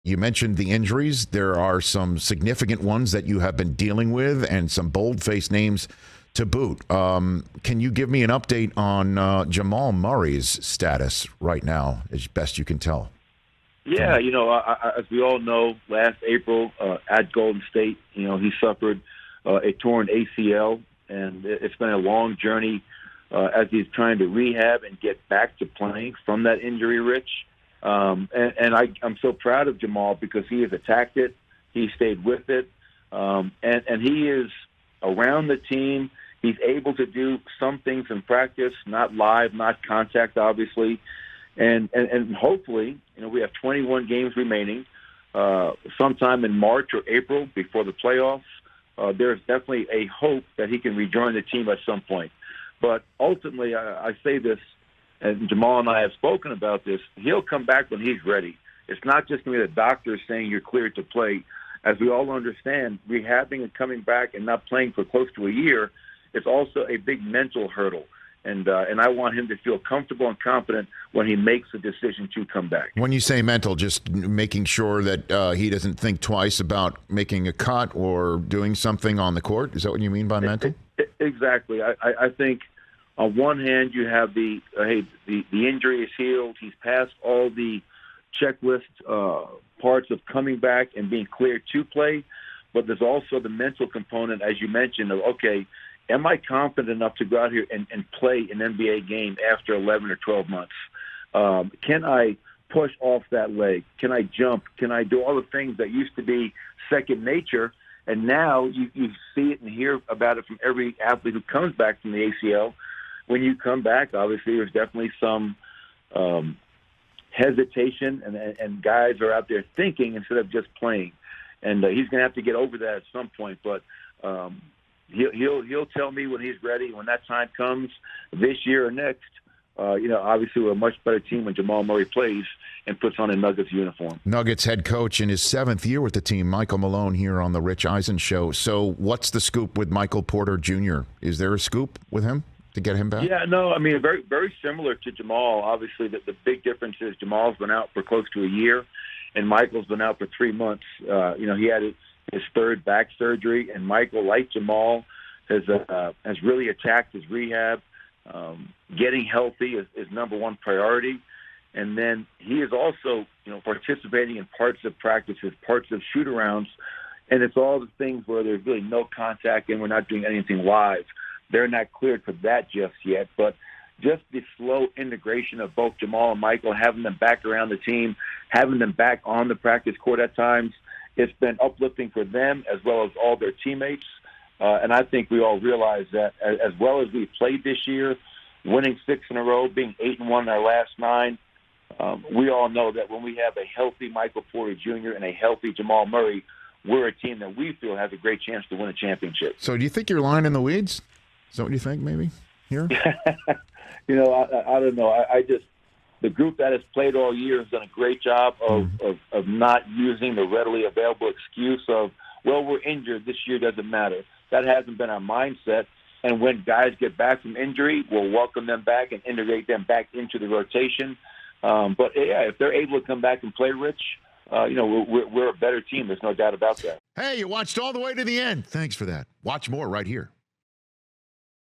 You mentioned the injuries. There are some significant ones that you have been dealing with and some bold-faced names to boot. Can you give me an update on Jamal Murray's status right now, as best you can tell? Yeah, as we all know, last April at Golden State, he suffered a torn ACL, and it's been a long journey as he's trying to rehab and get back to playing from that injury, Rich. I'm so proud of Jamal because he has attacked it. He stayed with it. And he is around the team. He's able to do some things in practice, not live, not contact, obviously. And hopefully, we have 21 games remaining. Sometime in March or April before the playoffs, there's definitely a hope that he can rejoin the team at some point. But ultimately, I say this, and Jamal and I have spoken about this, he'll come back when he's ready. It's not just going to be the doctor saying you're cleared to play. As we all understand, rehabbing and coming back and not playing for close to a year, it's also a big mental hurdle. And I want him to feel comfortable and confident when he makes a decision to come back. When you say mental, just making sure that he doesn't think twice about making a cut or doing something on the court? Is that what you mean by mental? Exactly. I think on one hand you have the injury is healed. He's passed all the checklist parts of coming back and being cleared to play. But there's also the mental component, as you mentioned, of, okay, am I confident enough to go out here and play an NBA game after 11 or 12 months? Can I push off that leg? Can I jump? Can I do all the things that used to be second nature? And now you see it and hear about it from every athlete who comes back from the ACL. When you come back, obviously, there's definitely some hesitation, and guys are out there thinking instead of just playing. And he's going to have to get over that at some point. But he'll tell me when he's ready. When that time comes, this year or next, obviously we're a much better team when Jamal Murray plays and puts on a Nuggets uniform. Nuggets head coach in his 7th year with the team, Michael Malone, here on the Rich Eisen Show. So what's the scoop with Michael Porter Jr.? Is there a scoop with him to get him back? Yeah, no, I mean, very, very similar to Jamal. Obviously, the big difference is Jamal's been out for close to a year, and Michael's been out for 3 months. He had his third back surgery, and Michael, like Jamal, has really attacked his rehab. Getting healthy is number one priority. And then he is also, participating in parts of practices, parts of shoot-arounds, and it's all the things where there's really no contact and we're not doing anything live. They're not cleared for that just yet, but just the slow integration of both Jamal and Michael, having them back around the team, having them back on the practice court at times, it's been uplifting for them as well as all their teammates. And I think we all realize that as well as we played this year, winning 6 in a row, being 8-1 in our last 9, we all know that when we have a healthy Michael Porter Jr. and a healthy Jamal Murray, we're a team that we feel has a great chance to win a championship. So do you think you're lying in the weeds? Is that what you think maybe here? I don't know. The group that has played all year has done a great job of not using the readily available excuse of, well, we're injured, this year doesn't matter. That hasn't been our mindset. And when guys get back from injury, we'll welcome them back and integrate them back into the rotation. But, yeah, if they're able to come back and play, Rich, we're a better team. There's no doubt about that. Hey, you watched all the way to the end. Thanks for that. Watch more right here.